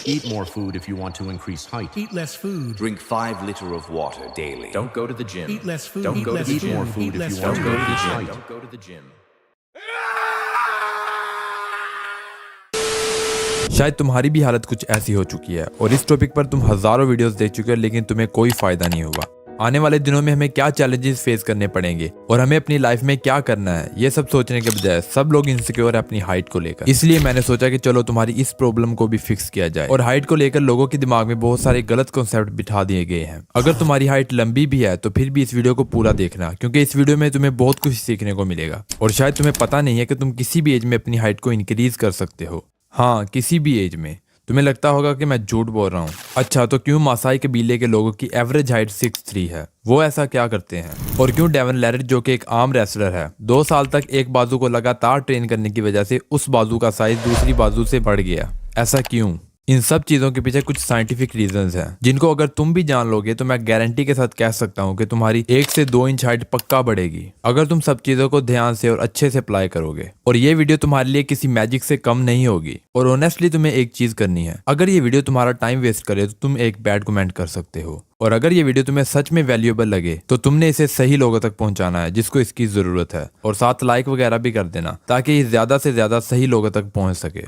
Eat more food if you want to increase height. Eat less food. Drink 5 liters of water daily. Don't go to the gym. Eat less food. Don't Eat go to less the Eat gym. more food. food Eat if less you want Don't to go to the increase gym. height. Don't go to the gym. शायद तुम्हारी भी हालत कुछ ऐसी हो चुकी है और इस टॉपिक पर तुम हजारों वीडियोस देख चुके हो लेकिन तुम्हें कोई फायदा नहीं हुआ। आने वाले दिनों में हमें क्या चैलेंजेस फेस करने पड़ेंगे और हमें अपनी लाइफ में क्या करना है, ये सब सोचने के बजाय सब लोग इनसिक्योर है अपनी हाइट को लेकर। इसलिए मैंने सोचा कि चलो तुम्हारी इस प्रॉब्लम को भी फिक्स किया जाए। और हाइट को लेकर लोगों के दिमाग में बहुत सारे गलत कॉन्सेप्ट बिठा दिए गए हैं। अगर तुम्हारी हाइट लंबी भी है तो फिर भी इस वीडियो को पूरा देखना, क्योंकि इस वीडियो में तुम्हें बहुत कुछ सीखने को मिलेगा। और शायद तुम्हें पता नहीं है कि तुम किसी भी एज में अपनी हाइट को इंक्रीज कर सकते हो। हाँ, किसी भी एज में। तुम्हें लगता होगा कि मैं झूठ बोल रहा हूँ। अच्छा, तो क्यों मासाई कबीले के लोगों की एवरेज हाइट 6'3" है? वो ऐसा क्या करते हैं? और क्यों डेवन लेरेट जो कि एक आम रेसलर है 2 साल तक एक बाजू को लगातार ट्रेन करने की वजह से उस बाजू का साइज दूसरी बाजू से बढ़ गया? ऐसा क्यों? इन सब चीजों के पीछे कुछ साइंटिफिक रीजंस हैं, जिनको अगर तुम भी जान लोगे तो मैं गारंटी के साथ कह सकता हूँ कि तुम्हारी 1 से 2 इंच हाइट पक्का बढ़ेगी, अगर तुम सब चीजों को ध्यान से और अच्छे से अप्लाई करोगे। और ये वीडियो तुम्हारे लिए किसी मैजिक से कम नहीं होगी। और ऑनेस्टली तुम्हें एक चीज करनी है, अगर ये वीडियो तुम्हारा टाइम वेस्ट करे तो तुम एक बैड कमेंट कर सकते हो। और अगर ये वीडियो तुम्हें सच में वैल्यूएबल लगे तो तुमने इसे सही लोगों तक पहुंचाना है जिसको इसकी जरूरत है। और साथ लाइक वगैरह भी कर देना ताकि ये ज्यादा से ज्यादा सही लोगों तक पहुंच सके।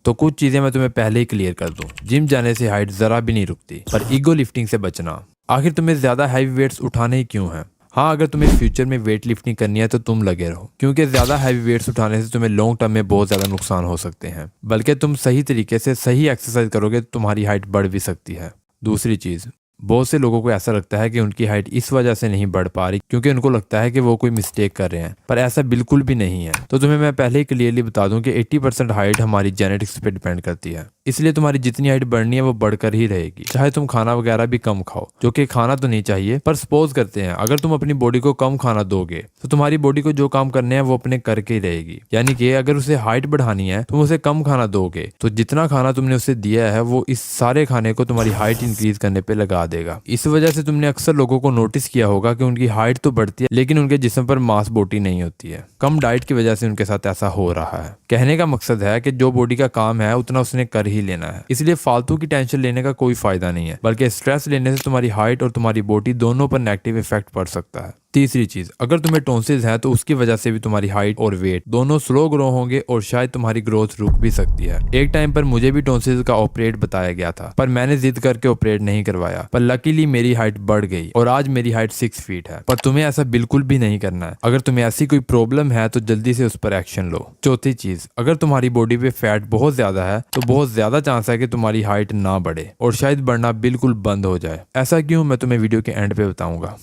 तो कुछ चीजें मैं तुम्हें पहले ही क्लियर कर दूं। जिम जाने से हाइट जरा भी नहीं रुकती, पर ईगो लिफ्टिंग से बचना। आखिर तुम्हें ज्यादा हैवी वेट्स उठाने ही क्यों है? हाँ, अगर तुम्हें फ्यूचर में वेट लिफ्टिंग करनी है तो तुम लगे रहो, क्योंकि ज्यादा हैवी वेट्स उठाने से तुम्हें लॉन्ग टर्म में बहुत ज्यादा नुकसान हो सकते हैं। बल्कि तुम सही तरीके से सही एक्सरसाइज करोगे तो तुम्हारी हाइट बढ़ भी सकती है। दूसरी चीज, बहुत से लोगों को ऐसा लगता है कि उनकी हाइट इस वजह से नहीं बढ़ पा रही क्योंकि उनको लगता है कि वो कोई मिस्टेक कर रहे हैं, पर ऐसा बिल्कुल भी नहीं है। तो तुम्हें मैं पहले ही क्लियरली बता दूं कि 80% हाइट हमारी जेनेटिक्स पे डिपेंड करती है। इसलिए तुम्हारी जितनी हाइट बढ़नी है वो बढ़कर ही रहेगी, चाहे तुम खाना वगैरह भी कम खाओ, जो कि खाना तो नहीं चाहिए। पर सपोज करते हैं अगर तुम अपनी बॉडी को कम खाना दोगे तो तुम्हारी बॉडी को जो काम करने हैं वो अपने करके ही रहेगी। यानी कि अगर उसे हाइट बढ़ानी है तुम उसे कम खाना दोगे तो जितना खाना तुमने उसे दिया है वो इस सारे खाने को तुम्हारी हाइट इंक्रीज करने पे लगा देगा। इस वजह से तुमने अक्सर लोगों को नोटिस किया होगा कि उनकी हाइट तो बढ़ती है लेकिन उनके जिस्म पर मांस बोटी नहीं होती है। कम डाइट की वजह से उनके साथ ऐसा हो रहा है। कहने का मकसद है कि जो बॉडी का काम है उतना उसने कर ही लेना है, इसलिए फालतू की टेंशन लेने का कोई फायदा नहीं है, बल्कि स्ट्रेस लेने से तुम्हारी हाइट और तुम्हारी बॉडी दोनों पर नेगेटिव इफेक्ट पड़ सकता है। तीसरी चीज, अगर तुम्हें टॉन्सिल्स है तो उसकी वजह से भी तुम्हारी हाइट और वेट दोनों स्लो ग्रो होंगे और शायद तुम्हारी ग्रोथ रुक भी सकती है। एक टाइम पर मुझे भी टॉन्सिल्स का ऑपरेट बताया गया था, पर मैंने जिद करके ऑपरेट नहीं करवाया। पर लकीली मेरी हाइट बढ़ गई और आज मेरी हाइट 6 फीट है। पर तुम्हें ऐसा बिल्कुल भी नहीं करना है। अगर तुम्हें ऐसी कोई प्रॉब्लम है तो जल्दी से उस पर एक्शन लो। चौथी चीज, अगर तुम्हारी बॉडी पे फैट बहुत ज्यादा है तो बहुत ज्यादा चांस है कि तुम्हारी हाइट ना बढ़े और शायद बढ़ना बिल्कुल बंद हो जाए। ऐसा क्यों, मैं तुम्हें वीडियो के एंड पे बताऊंगा।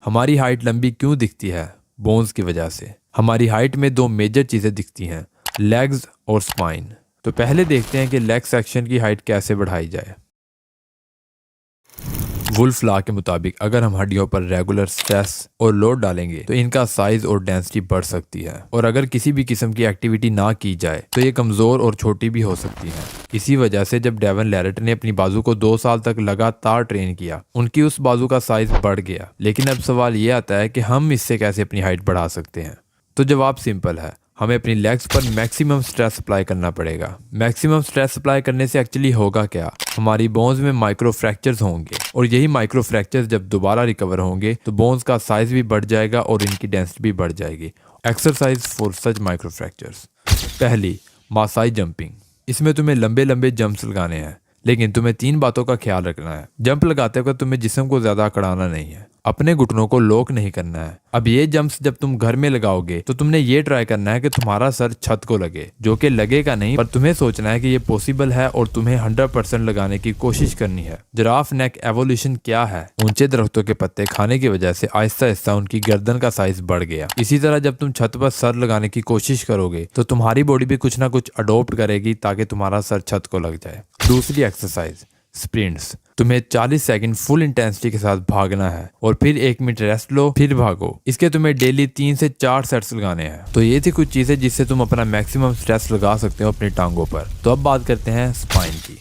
हमारी हाइट लंबी क्यों दिखती है? बोन्स की वजह से। हमारी हाइट में 2 मेजर चीजें दिखती हैं, लेग्स और स्पाइन। तो पहले देखते हैं कि लेग सेक्शन की हाइट कैसे बढ़ाई जाए। वुल्फ लॉ के मुताबिक अगर हम हड्डियों पर रेगुलर स्ट्रेस और लोड डालेंगे तो इनका साइज और डेंसिटी बढ़ सकती है, और अगर किसी भी किस्म की एक्टिविटी ना की जाए तो ये कमजोर और छोटी भी हो सकती है। इसी वजह से जब डेवन लेरेट ने अपनी बाजू को 2 साल तक लगातार ट्रेन किया, उनकी उस बाजू का साइज बढ़ गया। लेकिन अब सवाल ये आता है कि हम इससे कैसे अपनी हाइट बढ़ा सकते हैं? तो जवाब सिंपल है, हमें अपनी लेग्स पर मैक्सिमम स्ट्रेस अप्लाई करना पड़ेगा। मैक्सिमम स्ट्रेस अप्लाई करने से एक्चुअली होगा क्या, हमारी बोन्स में माइक्रो फ्रैक्चर्स होंगे, और यही माइक्रो फ्रैक्चर्स जब दोबारा रिकवर होंगे तो बोन्स का साइज भी बढ़ जाएगा और इनकी डेंसिटी भी बढ़ जाएगी। Exercise for such micro fractures. पहली, मासाई जंपिंग। इसमें तुम्हें लंबे लंबे जंप्स लगाने हैं, लेकिन तुम्हें 3 बातों का ख्याल रखना है। जंप लगाते वक्त तुम्हें जिस्म को ज्यादा अकड़ाना नहीं है, अपने घुटनों को लॉक नहीं करना है। अब ये जंप्स जब तुम घर में लगाओगे तो तुमने ये ट्राई करना है कि तुम्हारा सर छत को लगे, जो कि लगेगा नहीं, पर तुम्हें सोचना है कि ये पॉसिबल है और तुम्हें 100% लगाने की कोशिश करनी है। जिराफ नेक एवोल्यूशन क्या है? ऊंचे दरख्तों के पत्ते खाने की वजह से आहिस्ता आहिस्ता उनकी गर्दन का साइज बढ़ गया। इसी तरह जब तुम छत पर सर लगाने की कोशिश करोगे तो तुम्हारी बॉडी भी कुछ ना कुछ अडोप्ट करेगी ताकि तुम्हारा सर छत को लग जाए। दूसरी एक्सरसाइज, स्प्रिंट्स। तुम्हें 40 सेकंड फुल इंटेंसिटी के साथ भागना है और फिर 1 मिनट रेस्ट लो, फिर भागो। इसके तुम्हें डेली 3 से 4 सेट्स लगाने हैं। तो ये थी कुछ चीजें जिससे तुम अपना मैक्सिमम स्ट्रेस लगा सकते हो अपनी टांगों पर। तो अब बात करते हैं स्पाइन की।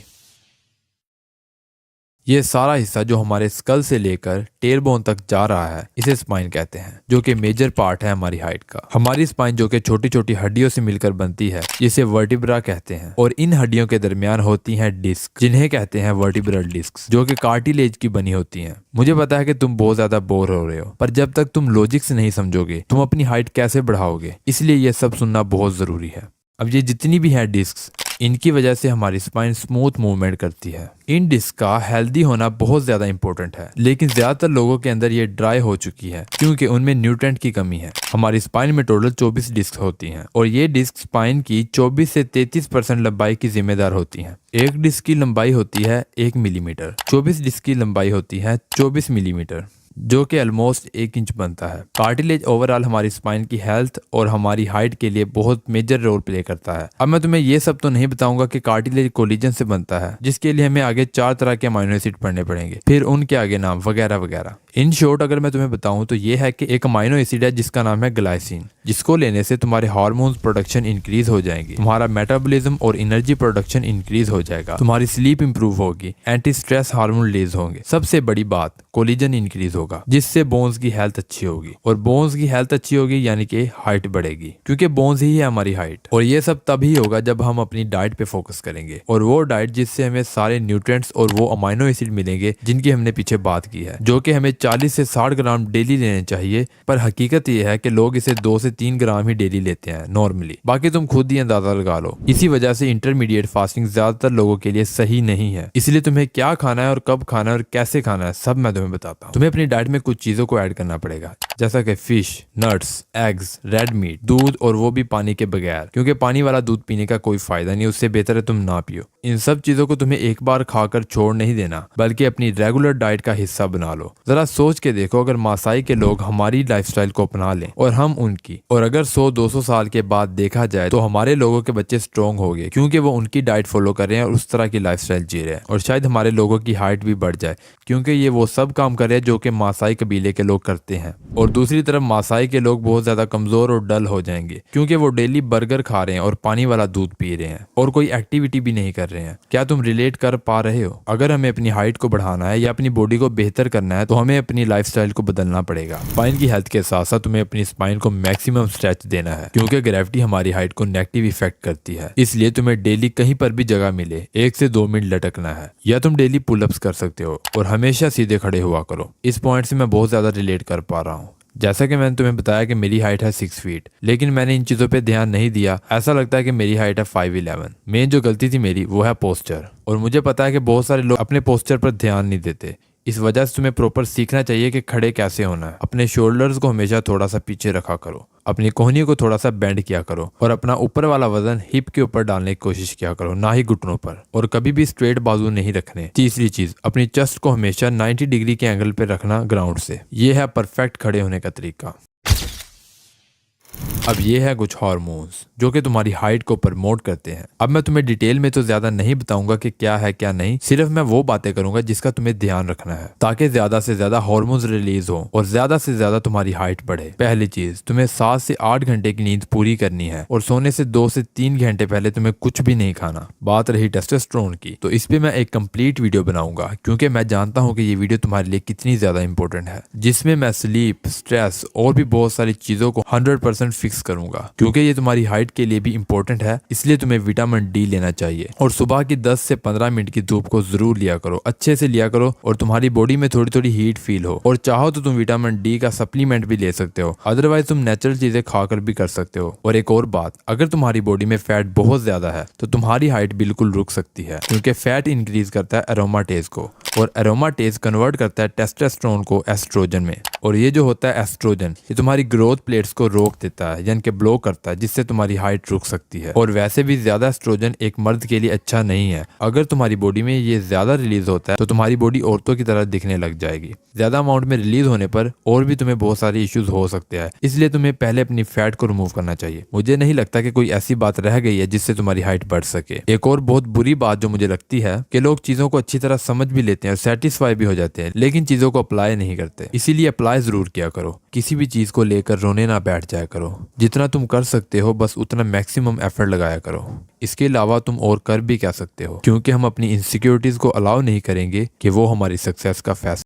ये सारा हिस्सा जो हमारे स्कल से लेकर टेल बोन तक जा रहा है इसे स्पाइन कहते हैं, जो कि मेजर पार्ट है हमारी हाइट का। हमारी स्पाइन जो कि छोटी छोटी हड्डियों से मिलकर बनती है जिसे वर्टिब्रा कहते हैं, और इन हड्डियों के दरमियान होती हैं डिस्क जिन्हें कहते हैं वर्टिब्रल डिस्क, जो कि कार्टिलेज की बनी होती हैं। मुझे पता है कि तुम बहुत ज्यादा बोर हो रहे हो, पर जब तक तुम लॉजिक से नहीं समझोगे तुम अपनी हाइट कैसे बढ़ाओगे, इसलिए यह सब सुनना बहुत जरूरी है। अब ये जितनी भी है डिस्क, इनकी वजह से हमारी स्पाइन स्मूथ मूवमेंट करती है। इन डिस्क का हेल्दी होना बहुत ज्यादा इंपॉर्टेंट है, लेकिन ज्यादातर लोगों के अंदर ये ड्राई हो चुकी है क्योंकि उनमें न्यूट्रेंट की कमी है। हमारी स्पाइन में टोटल 24 डिस्क होती हैं और ये डिस्क स्पाइन की 24 से 33% लंबाई की जिम्मेदार होती हैं। एक डिस्क की लंबाई होती है 1 मिलीमीटर, 24 डिस्क की लंबाई होती है 24 मिलीमीटर, जो कि ऑलमोस्ट 1 इंच बनता है। कार्टिलेज ओवरऑल हमारी स्पाइन की हेल्थ और हमारी हाइट के लिए बहुत मेजर रोल प्ले करता है। अब मैं तुम्हें ये सब तो नहीं बताऊंगा कि कार्टिलेज कोलेजन से बनता है, जिसके लिए हमें आगे 4 तरह के अमाइनो एसिड पढ़ने पड़ेंगे, फिर उनके आगे नाम वगैरह वगैरह। इन शॉर्ट अगर मैं तुम्हें बताऊं तो ये है कि एक अमाइनो एसिड है जिसका नाम है ग्लाइसिन, जिसको लेने से तुम्हारे हार्मोन्स प्रोडक्शन इंक्रीज हो जाएंगी, तुम्हारा मेटाबॉलिज्म और एनर्जी प्रोडक्शन इंक्रीज हो जाएगा, तुम्हारी स्लीप इंप्रूव होगी, एंटी स्ट्रेस हार्मोन रिलीज होंगे, सबसे बड़ी बात कोलेजन इंक्रीज होगा, जिससे बोन्स की हेल्थ अच्छी होगी, और बोन्स की हेल्थ अच्छी होगी यानी कि हाइट बढ़ेगी, क्योंकि बोन्स ही है हमारी हाइट। और ये सब तभी होगा जब हम अपनी डाइट पे फोकस करेंगे, और वो डाइट जिससे हमें सारे न्यूट्रिएंट्स और वो अमाइनो एसिड मिलेंगे जिनकी हमने पीछे बात की है, जो कि हमें 40 से 60 ग्राम डेली लेने चाहिए। पर हकीकत ये है कि लोग इसे 2 से 3 ग्राम ही डेली लेते हैं नॉर्मली, बाकी तुम खुद ही अंदाजा लगा लो। इसी वजह से इंटरमीडिएट फास्टिंग ज्यादातर लोगों के लिए सही नहीं है। इसलिए तुम्हें क्या खाना है और कब खाना है और कैसे खाना है सब मैं तुम्हें बताता हूँ। तुम्हें अपनी डाइट में कुछ चीजों को ऐड करना पड़ेगा, जैसा कि fish, nuts, eggs, red meat, दूध, और वो भी पानी के बगैर, क्योंकि पानी वाला दूध पीने का कोई फायदा नहीं, उससे बेहतर है तुम ना पियो। इन सब चीजों को तुम्हें एक बार खाकर छोड़ नहीं देना, बल्कि अपनी रेगुलर डाइट का हिस्सा बना लो। जरा सोच के देखो, अगर मासाई के लोग हमारी लाइफस्टाइल को अपना लें और हम उनकी, और अगर 100-200 साल के बाद देखा जाए तो हमारे लोगों के बच्चे स्ट्रॉन्ग हो गए, क्योंकि वो उनकी डाइट फॉलो कर रहे हैं और उस तरह की लाइफस्टाइल जी रहे हैं। और शायद हमारे लोगों की हाइट भी बढ़ जाए, क्योंकि ये वो सब काम कर रहे हैं जो कि मासाई कबीले के लोग करते हैं। और दूसरी तरफ मासाई के लोग बहुत ज्यादा कमजोर और डल हो जाएंगे, क्योंकि वो डेली बर्गर खा रहे हैं और पानी वाला दूध पी रहे हैं और कोई एक्टिविटी भी नहीं कर रहे हैं। क्या तुम रिलेट कर पा रहे हो? अगर हमें अपनी हाइट को बढ़ाना है या अपनी बॉडी को बेहतर करना है तो हमें अपनी लाइफस्टाइल को बदलना पड़ेगा। स्पाइन की हेल्थ के साथ साथ तुम्हें अपनी स्पाइन को मैक्सिमम स्ट्रेच देना है, क्योंकि ग्रेविटी हमारी हाइट को नेगेटिव इफेक्ट करती है। इसलिए तुम्हें डेली कहीं पर भी जगह मिले 1 से 2 मिनट लटकना है, या तुम डेली पुलअप्स कर सकते हो, और हमेशा सीधे खड़े हुआ करो। इस पॉइंट से मैं बहुत ज्यादा रिलेट कर पा रहा हूँ। जैसा कि मैंने तुम्हें बताया कि मेरी हाइट है 6 फीट, लेकिन मैंने इन चीजों पे ध्यान नहीं दिया। ऐसा लगता है कि मेरी हाइट है 5'11". मेन जो गलती थी मेरी वो है पोस्चर, और मुझे पता है कि बहुत सारे लोग अपने पोस्चर पर ध्यान नहीं देते। इस वजह से तुम्हें प्रॉपर सीखना चाहिए कि खड़े कैसे होना है। अपने शोल्डर्स को हमेशा थोड़ा सा पीछे रखा करो, अपनी कोहनी को थोड़ा सा बेंड किया करो, और अपना ऊपर वाला वजन हिप के ऊपर डालने की कोशिश किया करो, ना ही घुटनों पर, और कभी भी स्ट्रेट बाजू नहीं रखने। तीसरी चीज, अपनी चेस्ट को हमेशा 90 डिग्री के एंगल पे रखना ग्राउंड से। ये है परफेक्ट खड़े होने का तरीका। अब ये है कुछ हार्मोन्स जो कि तुम्हारी हाइट को प्रमोट करते हैं। अब मैं तुम्हें डिटेल में तो ज्यादा नहीं बताऊंगा कि क्या है क्या नहीं, सिर्फ मैं वो बातें करूंगा जिसका तुम्हें ध्यान रखना है, ताकि ज्यादा से ज्यादा हार्मोन्स रिलीज हो और ज्यादा से ज्यादा तुम्हारी हाइट बढ़े। पहली चीज, तुम्हें 7 से 8 घंटे की नींद पूरी करनी है, और सोने से 2 से 3 घंटे पहले तुम्हें कुछ भी नहीं खाना। बात रही टेस्टोस्टेरोन की, तो इस पे मैं एक कंप्लीट वीडियो बनाऊंगा, क्योंकि मैं जानता हूँ कि ये वीडियो तुम्हारे लिए कितनी ज्यादा इंपॉर्टेंट है, जिसमें मैं स्लीप, स्ट्रेस और भी बहुत सारी चीजों को 100% फिक्स करूंगा, क्योंकि ये तुम्हारी हाइट के लिए भी इंपॉर्टेंट है। इसलिए तुम्हें विटामिन डी लेना चाहिए, और सुबह की 10 से 15 मिनट की धूप को जरूर लिया करो, अच्छे से लिया करो, और तुम्हारी बॉडी में थोड़ी थोड़ी हीट फील हो। और चाहो तो तुम विटामिन डी का सप्लीमेंट भी ले सकते हो, अदरवाइज तुम नेचुरल चीजें खाकर भी कर सकते हो। और एक और बात, अगर तुम्हारी बॉडी में फैट बहुत ज्यादा है तो तुम्हारी हाइट बिल्कुल रुक सकती है, क्योंकि फैट इंक्रीज करता है एरोमाटेज को, और एरोमाटेज कन्वर्ट करता है टेस्टोस्टेरोन को एस्ट्रोजन में, और ये जो होता है एस्ट्रोजन, ये तुम्हारी ग्रोथ प्लेट्स को रोक देता है, यानी कि ब्लॉक करता है, जिससे तुम्हारी हाइट रुक सकती है। और वैसे भी ज्यादा एस्ट्रोजन एक मर्द के लिए अच्छा नहीं है। अगर तुम्हारी बॉडी में ये ज्यादा रिलीज होता है तो तुम्हारी बॉडी औरतों की तरह दिखने लग जाएगी। ज्यादा अमाउंट में रिलीज होने पर और भी तुम्हें बहुत सारे इश्यूज हो सकते हैं, इसलिए तुम्हें पहले अपनी फैट को रिमूव करना चाहिए। मुझे नहीं लगता कि कोई ऐसी बात रह गई है जिससे तुम्हारी हाइट बढ़ सके। एक और बहुत बुरी बात जो मुझे लगती है कि लोग चीजों को अच्छी तरह समझ भी लेते लेते हैं, सेटिस्फाई भी हो जाते हैं, लेकिन चीजों को अप्लाई नहीं करते। इसीलिए अप्लाई जरूर किया करो। किसी भी चीज को लेकर रोने ना बैठ जाया करो। जितना तुम कर सकते हो बस उतना मैक्सिमम एफर्ट लगाया करो। इसके अलावा तुम और कर भी क्या सकते हो, क्योंकि हम अपनी इनसिक्योरिटीज को अलाउ नहीं करेंगे कि वो हमारी सक्सेस का फैसला